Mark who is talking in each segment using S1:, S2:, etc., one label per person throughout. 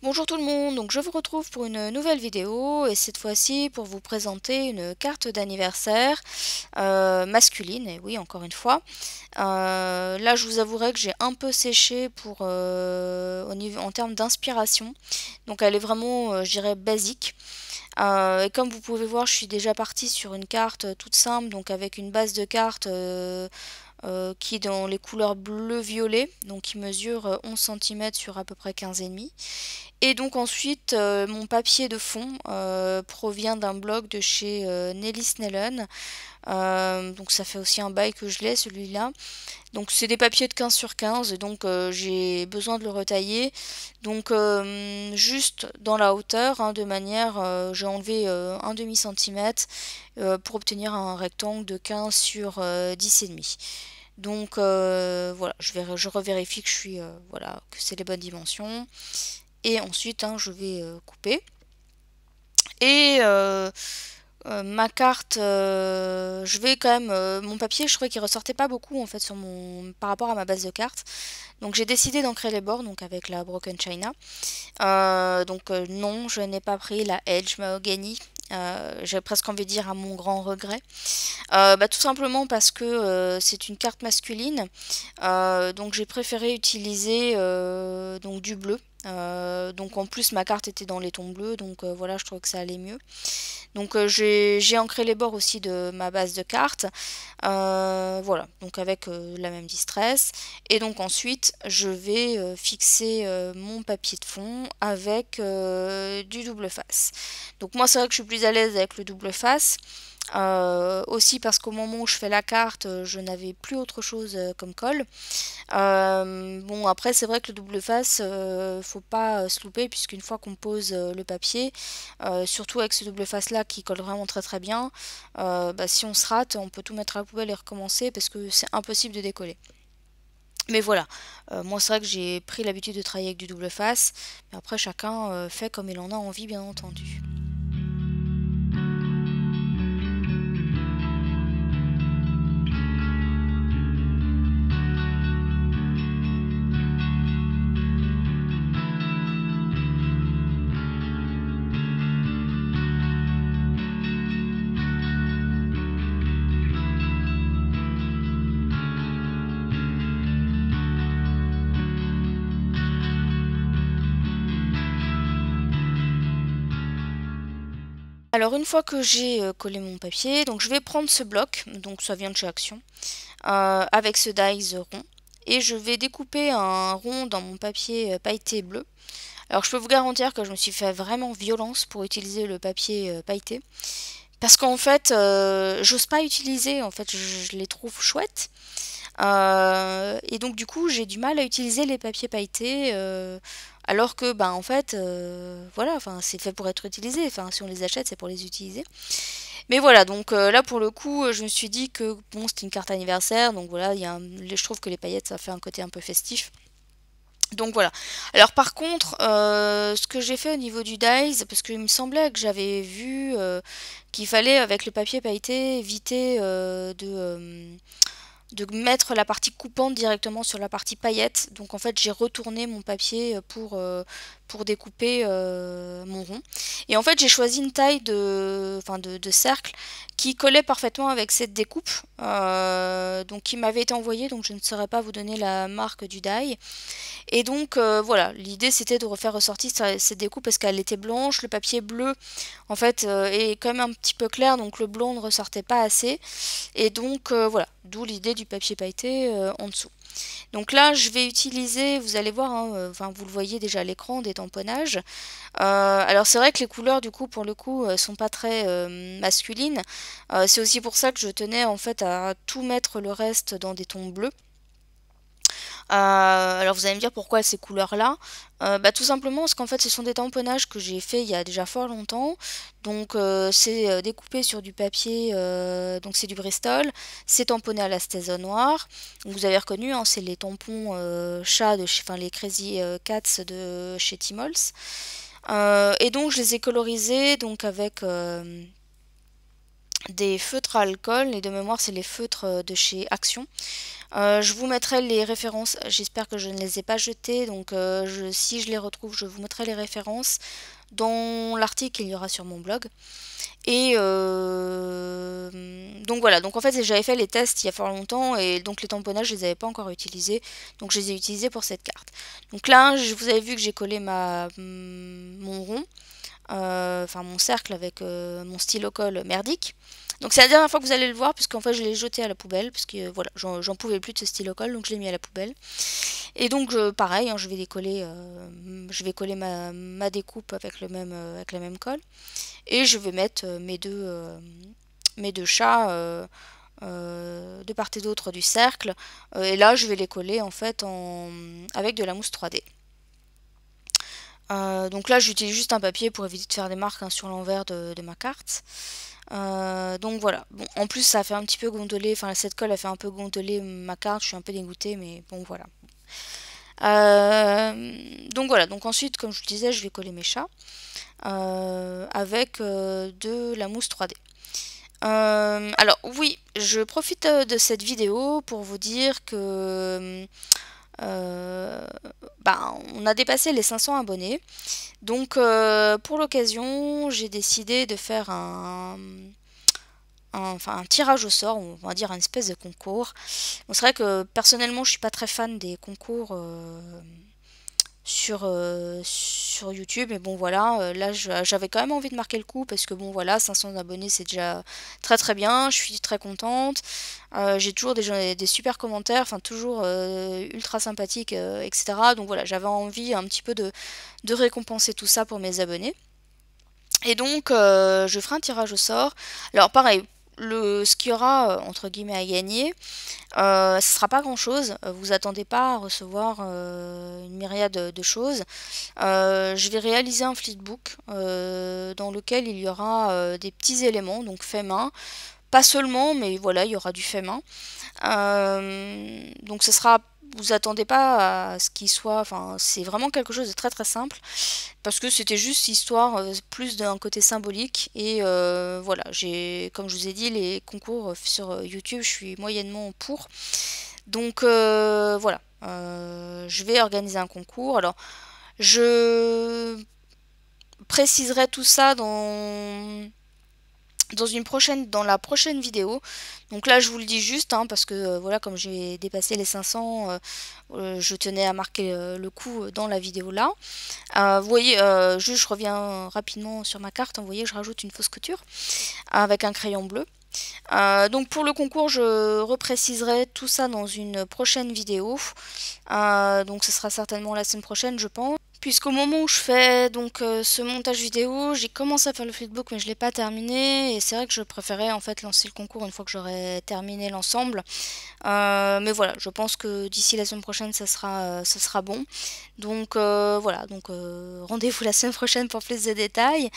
S1: Bonjour tout le monde, donc je vous retrouve pour une nouvelle vidéo et cette fois-ci pour vous présenter une carte d'anniversaire masculine, et oui encore une fois. Là je vous avouerai que j'ai un peu séché en termes d'inspiration, donc elle est vraiment je dirais basique. Et comme vous pouvez voir je suis déjà partie sur une carte toute simple, donc avec une base de cartes qui est dans les couleurs bleu-violet, donc qui mesure 11 cm sur à peu près 15,5. Et donc ensuite, mon papier de fond provient d'un blog de chez Nelly Snellen. Donc ça fait aussi un bail que je l'ai celui-là. Donc c'est des papiers de 15 sur 15 et donc j'ai besoin de le retailler. Donc juste dans la hauteur, hein, de manière, j'ai enlevé un demi centimètre pour obtenir un rectangle de 15 sur 10,5. Donc voilà, je revérifie que voilà, que c'est les bonnes dimensions. Et ensuite, hein, je vais couper. Et ma carte, je vais quand même... mon papier, je trouvais qu'il ressortait pas beaucoup en fait par rapport à ma base de cartes. Donc j'ai décidé d'ancrer les bords donc avec la Broken China. Non, je n'ai pas pris la Edge Mahogany. J'ai presque envie de dire à mon grand regret. Tout simplement parce que c'est une carte masculine. Donc j'ai préféré utiliser donc du bleu. Donc en plus ma carte était dans les tons bleus, donc voilà, je trouvais que ça allait mieux. Donc j'ai ancré les bords aussi de ma base de cartes, voilà, donc avec la même distress. Et donc ensuite je vais fixer mon papier de fond avec du double face. Donc moi c'est vrai que je suis plus à l'aise avec le double face. Aussi parce qu'au moment où je fais la carte, je n'avais plus autre chose comme colle. Bon après c'est vrai que le double face, faut pas se louper puisqu'une fois qu'on pose le papier, surtout avec ce double face là qui colle vraiment très très bien, si on se rate on peut tout mettre à la poubelle et recommencer parce que c'est impossible de décoller. Mais voilà, moi c'est vrai que j'ai pris l'habitude de travailler avec du double face, mais après chacun fait comme il en a envie bien entendu. Alors une fois que j'ai collé mon papier, donc je vais prendre ce bloc, donc ça vient de chez Action, avec ce dies rond, et je vais découper un rond dans mon papier pailleté bleu. Alors je peux vous garantir que je me suis fait vraiment violence pour utiliser le papier pailleté, parce qu'en fait j'ose pas utiliser, en fait je les trouve chouettes. Et donc du coup j'ai du mal à utiliser les papiers pailletés alors que en fait voilà, enfin c'est fait pour être utilisé, enfin si on les achète c'est pour les utiliser. Mais voilà, donc là pour le coup je me suis dit que bon c'était une carte anniversaire, donc voilà, je trouve que les paillettes ça fait un côté un peu festif. Donc voilà. Alors par contre, ce que j'ai fait au niveau du dies, parce qu'il me semblait que j'avais vu qu'il fallait avec le papier pailleté éviter de mettre la partie coupante directement sur la partie paillette. Donc en fait j'ai retourné mon papier pour découper mon rond. Et en fait j'ai choisi une taille de cercle qui collait parfaitement avec cette découpe, donc qui m'avait été envoyée, donc je ne saurais pas vous donner la marque du die. Et donc voilà, l'idée c'était de refaire ressortir cette découpe parce qu'elle était blanche, le papier bleu en fait est quand même un petit peu clair, donc le blanc ne ressortait pas assez. Et donc voilà, d'où l'idée du papier pailleté en dessous. Donc là je vais utiliser, vous allez voir, hein, enfin vous le voyez déjà à l'écran, des tamponnages. Alors c'est vrai que les couleurs du coup pour le coup sont pas très masculines. C'est aussi pour ça que je tenais en fait à tout mettre le reste dans des tons bleus. Alors vous allez me dire pourquoi ces couleurs-là. Tout simplement parce qu'en fait ce sont des tamponnages que j'ai fait il y a déjà fort longtemps. Donc c'est découpé sur du papier, donc c'est du Bristol, c'est tamponné à la Stézo noire. Vous avez reconnu, hein, c'est les tampons chats enfin les Crazy Cats de chez Timols. Et donc je les ai colorisés donc avec des feutres à alcool, et de mémoire c'est les feutres de chez Action. Je vous mettrai les références, j'espère que je ne les ai pas jetés, donc si je les retrouve, je vous mettrai les références dans l'article qu'il y aura sur mon blog. Et donc voilà, donc en fait j'avais fait les tests il y a fort longtemps, et donc les tamponnages je les avais pas encore utilisés, donc je les ai utilisés pour cette carte. Donc là vous avez vu que j'ai collé mon rond, enfin mon cercle avec mon stylo colle merdique. Donc c'est la dernière fois que vous allez le voir, puisqu'en fait je l'ai jeté à la poubelle, parce que voilà, j'en pouvais plus de ce stylo colle, donc je l'ai mis à la poubelle. Et donc pareil, hein, je vais décoller, je vais coller ma découpe avec la même colle, et je vais mettre mes deux chats de part et d'autre du cercle, et là je vais les coller en fait avec de la mousse 3D. Donc là j'utilise juste un papier pour éviter de faire des marques, hein, sur l'envers de ma carte. Donc voilà, bon, en plus ça a fait un petit peu gondoler, enfin cette colle a fait un peu gondoler ma carte, je suis un peu dégoûtée, mais bon voilà. Donc voilà, donc ensuite comme je vous disais je vais coller mes chats avec de la mousse 3D. Alors oui, je profite de cette vidéo pour vous dire que on a dépassé les 500 abonnés. Donc pour l'occasion, j'ai décidé de faire un tirage au sort, on va dire une espèce de concours. Bon, c'est vrai que personnellement, je suis pas très fan des concours sur YouTube, mais bon voilà, là j'avais quand même envie de marquer le coup, parce que bon voilà, 500 abonnés c'est déjà très très bien, je suis très contente. J'ai toujours des super commentaires, enfin toujours ultra sympathiques, etc. Donc voilà, j'avais envie un petit peu de récompenser tout ça pour mes abonnés. Et donc je ferai un tirage au sort. Alors pareil, ce qu'il y aura entre guillemets à gagner, ce sera pas grand chose, vous attendez pas à recevoir une myriade de choses. Je vais réaliser un flipbook dans lequel il y aura des petits éléments, donc fait main. Pas seulement, mais voilà, il y aura du fait main. Donc ce sera, vous attendez pas à ce qu'il soit, enfin c'est vraiment quelque chose de très très simple, parce que c'était juste histoire plus d'un côté symbolique. Et voilà, comme je vous ai dit, les concours sur YouTube, je suis moyennement pour. Donc voilà, je vais organiser un concours. Alors je préciserai tout ça dans la prochaine vidéo. Donc là je vous le dis juste, hein, parce que voilà, comme j'ai dépassé les 500, je tenais à marquer le coup dans la vidéo là. Vous voyez, juste je reviens rapidement sur ma carte, vous voyez, je rajoute une fausse couture avec un crayon bleu. Donc pour le concours, je repréciserai tout ça dans une prochaine vidéo. Donc ce sera certainement la semaine prochaine, je pense. Puisqu'au moment où je fais donc ce montage vidéo, j'ai commencé à faire le flipbook, mais je l'ai pas terminé, et c'est vrai que je préférais en fait lancer le concours une fois que j'aurai terminé l'ensemble. Mais voilà, je pense que d'ici la semaine prochaine ça sera bon. Donc voilà, donc rendez-vous la semaine prochaine pour plus de détails.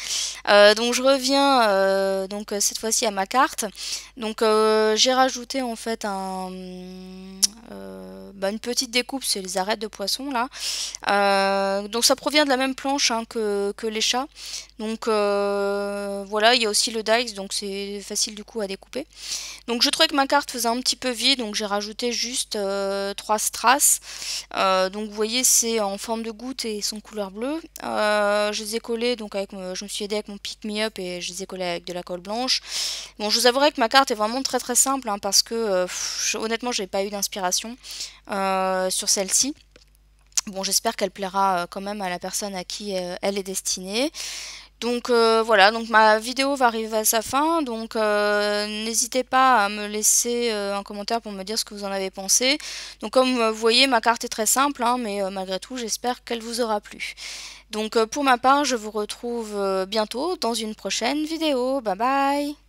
S1: Donc je reviens donc cette fois-ci à ma carte. Donc j'ai rajouté en fait une petite découpe, c'est les arêtes de poisson là. Donc ça provient de la même planche, hein, que les chats. Donc voilà, il y a aussi le dice, donc c'est facile du coup à découper. Donc je trouvais que ma carte faisait un petit peu vide, donc j'ai rajouté juste 3 strass. Donc vous voyez, c'est en forme de goutte et sont couleur bleue. Je les ai collés, donc je me suis aidée avec mon pick me up, et je les ai collés avec de la colle blanche. Bon, je vous avouerai que ma carte est vraiment très très simple, hein, parce que honnêtement j'ai pas eu d'inspiration sur celle-ci. Bon, j'espère qu'elle plaira quand même à la personne à qui elle est destinée. Donc voilà, donc ma vidéo va arriver à sa fin, donc n'hésitez pas à me laisser un commentaire pour me dire ce que vous en avez pensé. Donc comme vous voyez, ma carte est très simple, hein, mais malgré tout, j'espère qu'elle vous aura plu. Donc pour ma part, je vous retrouve bientôt dans une prochaine vidéo. Bye bye!